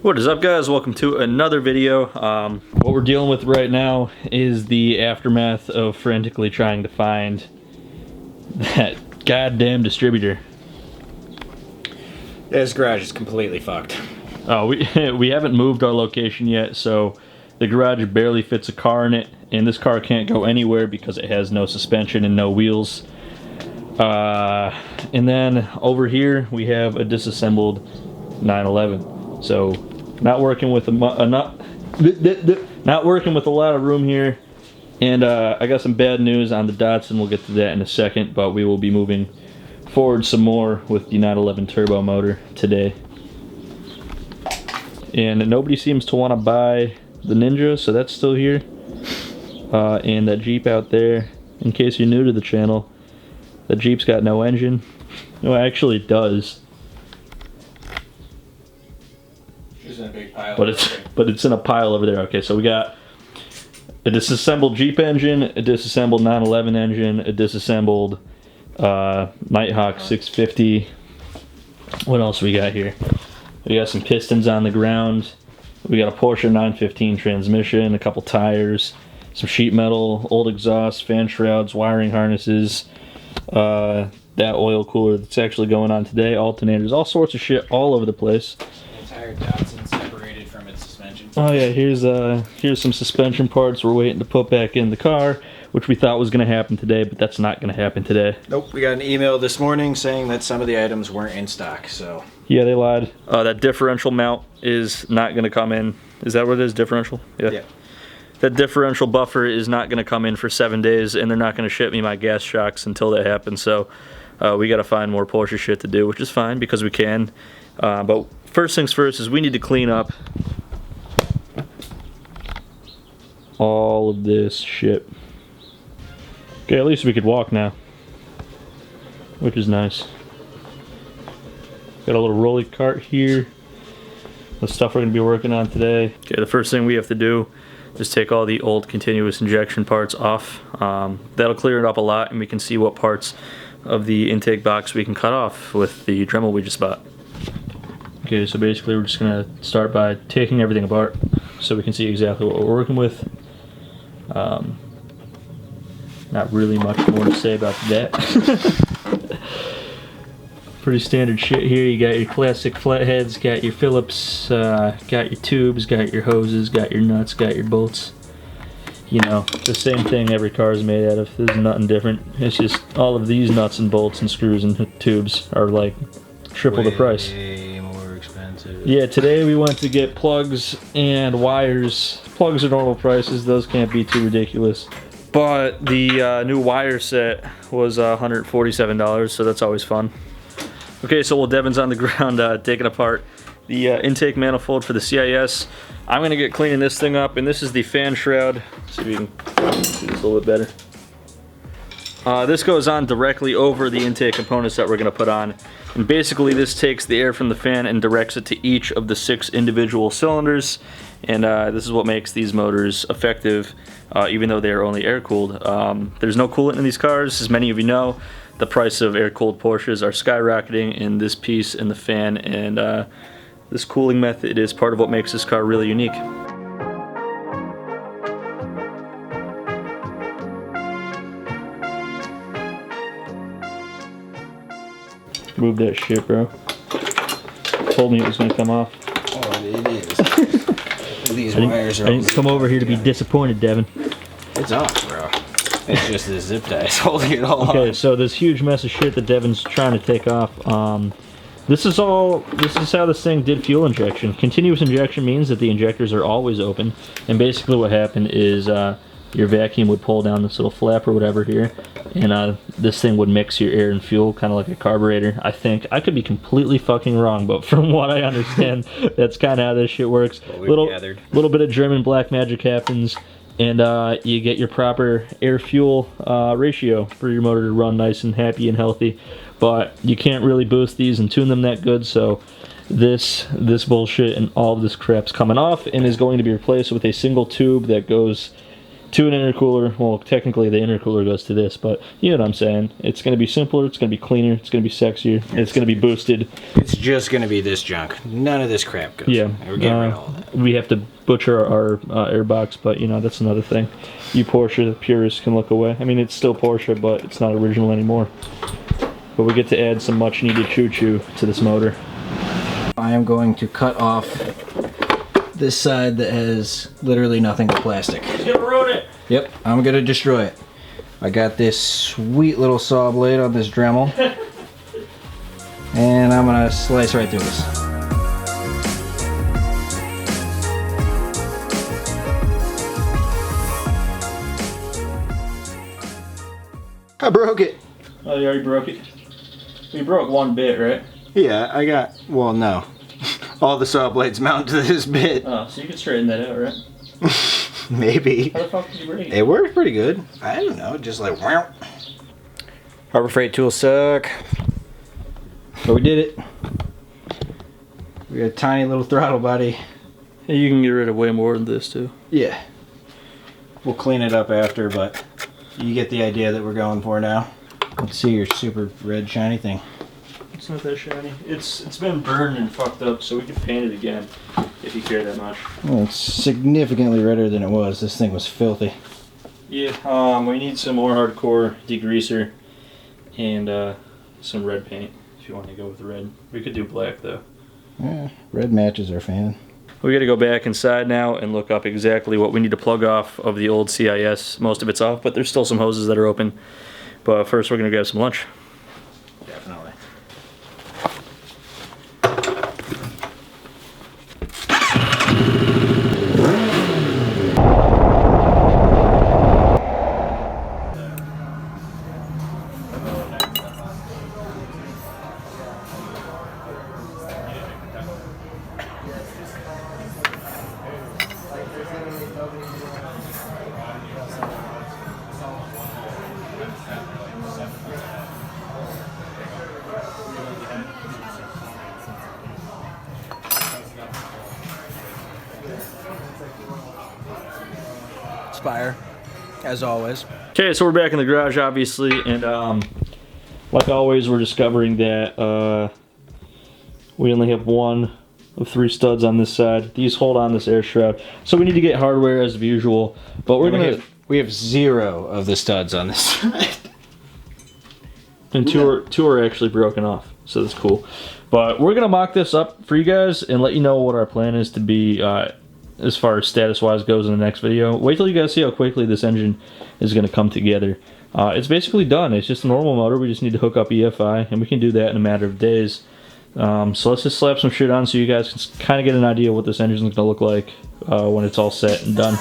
What is up, guys? Welcome to another video. What we're dealing with right now is the aftermath of frantically trying to find that goddamn distributor. This garage is completely fucked. Oh, we haven't moved our location yet, so the garage barely fits a car in it, and this car can't go anywhere because it has no suspension and no wheels. And then over here we have a disassembled 911. So not working with not working with a lot of room here. And I got some bad news on the Datsun. We'll get to that in a second, but we will be moving forward some more with the 911 turbo motor today. And nobody seems to want to buy the Ninja, so that's still here. And that Jeep out there, in case you're new to the channel, the Jeep's got no engine. No, actually it does. It's in a big pile. But it's in a pile over there. Okay, so we got a disassembled Jeep engine, a disassembled 911 engine, a disassembled Nighthawk 650. What else we got here? We got some pistons on the ground. We got a Porsche 915 transmission, a couple tires, some sheet metal, old exhaust, fan shrouds, wiring harnesses, that oil cooler that's actually going on today, alternators, all sorts of shit all over the place. The entire Datsun separated from its suspension. Oh yeah, here's some suspension parts we're waiting to put back in the car, which we thought was going to happen today, but that's not going to happen today. Nope, we got an email this morning saying that some of the items weren't in stock, so... Yeah, they lied. That differential mount is not going to come in. Is that what it is, differential? Yeah. That differential buffer is not going to come in for 7 days, and they're not going to ship me my gas shocks until that happens, so we got to find more Porsche shit to do, which is fine because we can. But first things first is we need to clean up all of this shit. Okay, at least we could walk now, which is nice. Got a little rolly cart here. The stuff we're going to be working on today. Okay, the first thing we have to do is take all the old continuous injection parts off. That'll clear it up a lot, and we can see what parts of the intake box we can cut off with the Dremel we just bought. Okay, so basically we're just going to start by taking everything apart so we can see exactly what we're working with. Not really much more to say about that. Pretty standard shit here. You got your classic flatheads, got your Phillips, got your tubes, got your hoses, got your nuts, got your bolts. You know, the same thing every car is made out of. There's nothing different. It's just all of these nuts and bolts and screws and tubes are like triple the price. Way more expensive. Yeah, today we went to get plugs and wires. Plugs are normal prices. Those can't be too ridiculous. But the new wire set was $147, so that's always fun. Okay, so while Devin's on the ground taking apart the intake manifold for the CIS, I'm going to get cleaning this thing up, and this is the fan shroud. See if you can see this a little bit better. This goes on directly over the intake components that we're going to put on, and basically this takes the air from the fan and directs it to each of the 6 individual cylinders, and this is what makes these motors effective, even though they are only air-cooled. There's no coolant in these cars, as many of you know. The price of air-cooled Porsches are skyrocketing, in this piece and the fan, and this cooling method is part of what makes this car really unique. Move that shit, bro. Told me it was gonna come off. Oh, it is. These wires are... I didn't come over here to be disappointed, Devin. It's off, bro. It's just the zip ties holding it all Okay, on. so this huge mess of shit that Devin's trying to take off. This is how this thing did fuel injection. Continuous injection means that the injectors are always open, and basically what happened is your vacuum would pull down this little flap or whatever here, and this thing would mix your air and fuel, kind of like a carburetor. I think I could be completely fucking wrong, but from what I understand, that's kind of how this shit works. Little bit of German black magic happens, and you get your proper air-fuel ratio for your motor to run nice and happy and healthy. But you can't really boost these and tune them that good, so this bullshit and all of this crap's coming off and is going to be replaced with a single tube that goes to an intercooler. Well, technically the intercooler goes to this, but you know what I'm saying. It's going to be simpler, it's going to be cleaner, it's going to be sexier, and it's going to be boosted. It's just going to be this junk. None of this crap goes. Yeah. We're getting rid of all that. We have to butcher our airbox, but you know, that's another thing. You Porsche purists can look away. I mean, it's still Porsche, but it's not original anymore. But we get to add some much needed choo-choo to this motor. I am going to cut off this side that has literally nothing but plastic. He's gonna ruin it! Yep, I'm gonna destroy it. I got this sweet little saw blade on this Dremel. And I'm gonna slice right through this. I broke it. Oh, you already broke it? You broke one bit, right? Yeah, I got, well, no. All the saw blades mount to this bit. Oh, so you can straighten that out, right? Maybe. How the fuck did you break it? It worked pretty good. I don't know, just like wow. Harbor Freight tools suck. But we did it. We got a tiny little throttle body. Hey, you can get rid of way more than this too. Yeah. We'll clean it up after, but you get the idea that we're going for now. Let's see your super red shiny thing. It's not that shiny. It's been burned and fucked up, so we can paint it again if you care that much. Well, it's significantly redder than it was. This thing was filthy. Yeah, we need some more hardcore degreaser and some red paint if you want to go with red. We could do black though. Yeah, red matches our fan. We gotta go back inside now and look up exactly what we need to plug off of the old CIS. Most of it's off, but there's still some hoses that are open. But first we're gonna grab some lunch. Definitely. Spire, as always. Okay, so we're back in the garage obviously, and like always we're discovering that we only have one of 3 studs on this side. These hold on this air shroud, so we need to get hardware as usual, but we have 0 of the studs on this side. And two are actually broken off, so that's cool. But we're gonna mock this up for you guys and let you know what our plan is to be as far as status wise goes in the next video. Wait till you guys see how quickly this engine is gonna come together. It's basically done. It's just a normal motor. We just need to hook up EFI, and we can do that in a matter of days. So let's just slap some shit on so you guys can kind of get an idea what this engine is gonna look like when it's all set and done.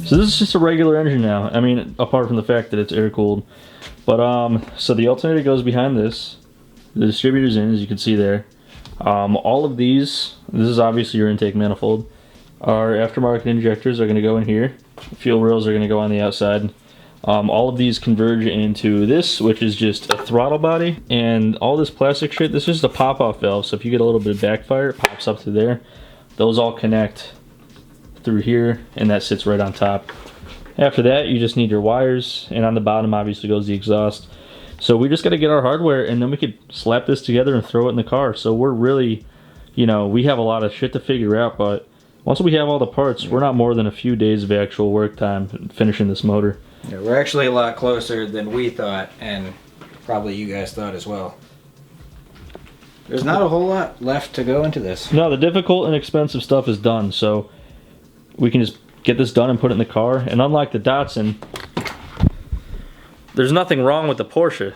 So this is just a regular engine now. I mean, apart from the fact that it's air cooled. But so the alternator goes behind this. The distributor's in, as you can see there. All of these, this is obviously your intake manifold. Our aftermarket injectors are going to go in here. Fuel rails are going to go on the outside. All of these converge into this, which is just a throttle body. And all this plastic shit, this is just a pop-off valve. So if you get a little bit of backfire, it pops up through there. Those all connect through here, and that sits right on top. After that, you just need your wires, and on the bottom obviously goes the exhaust. So we just got to get our hardware, and then we could slap this together and throw it in the car. So we're really, you know, we have a lot of shit to figure out, but once we have all the parts, we're not more than a few days of actual work time finishing this motor. Yeah, we're actually a lot closer than we thought, and probably you guys thought as well. There's not a whole lot left to go into this. No, the difficult and expensive stuff is done, so we can just get this done and put it in the car. And unlike the Datsun, there's nothing wrong with the Porsche.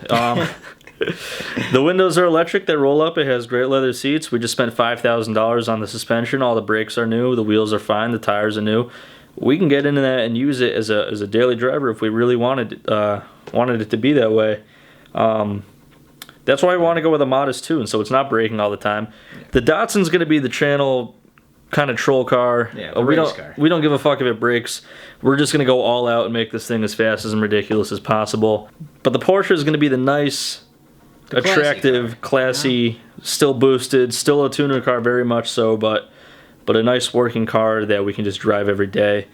The windows are electric. They roll up. It has great leather seats. We just spent $5,000 on the suspension. All the brakes are new. The wheels are fine. The tires are new. We can get into that and use it as a daily driver if we really wanted it to be that way. That's why we want to go with a modest tune, so it's not braking all the time. The Datsun's going to be the channel kind of troll car. Yeah, car. We don't give a fuck if it breaks. We're just going to go all out and make this thing as fast and ridiculous as possible. But the Porsche is going to be the nice, attractive, classy, still boosted, still a tuner car very much so, but a nice working car that we can just drive every day.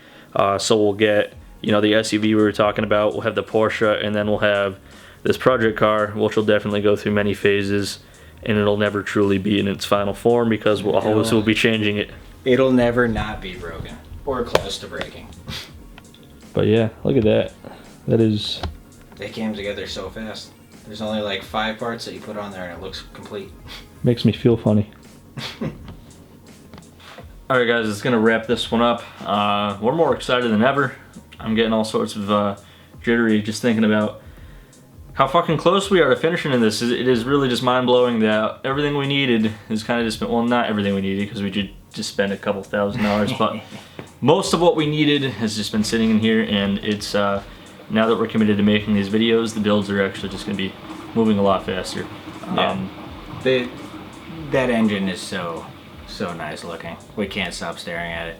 So we'll get, the SUV we were talking about. We'll have the Porsche, and then we'll have this project car, which will definitely go through many phases, and it'll never truly be in its final form because we'll always be changing it. It'll never not be broken or close to breaking. But yeah, look at that. That is... They came together so fast. There's only like 5 parts that you put on there and it looks complete. Makes me feel funny. Alright guys, it's going to wrap this one up. We're more excited than ever. I'm getting all sorts of jittery just thinking about how fucking close we are to finishing in this. It is really just mind-blowing that everything we needed is kind of just been, well, not everything we needed because we did just spend a couple $1,000s, but most of what we needed has just been sitting in here, and it's now that we're committed to making these videos, the builds are actually just going to be moving a lot faster. Yeah. That engine is so nice looking. We can't stop staring at it.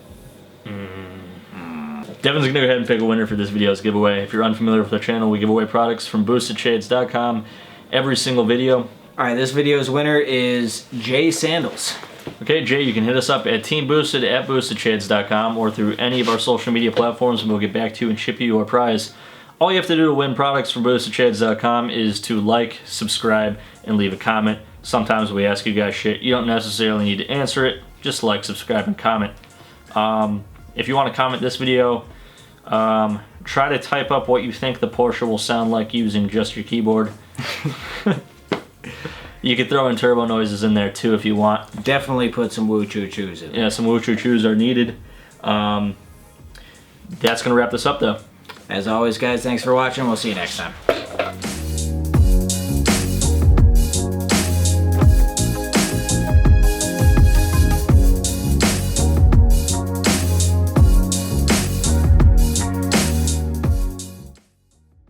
Devin's going to go ahead and pick a winner for this video's giveaway. If you're unfamiliar with our channel, we give away products from boostedshades.com every single video. Alright, this video's winner is Jay Sandals. Okay, Jay, you can hit us up at Teamboosted at boostedshades.com or through any of our social media platforms, and we'll get back to you and ship you your prize. All you have to do to win products from boostedshades.com is to like, subscribe, and leave a comment. Sometimes we ask you guys shit. You don't necessarily need to answer it. Just like, subscribe, and comment. If you want to comment this video, try to type up what you think the Porsche will sound like using just your keyboard. You could throw in turbo noises in there too if you want. Definitely put some woo choo choos in there. Yeah, some woo choo choos are needed. That's going to wrap this up though. As always guys, thanks for watching. We'll see you next time.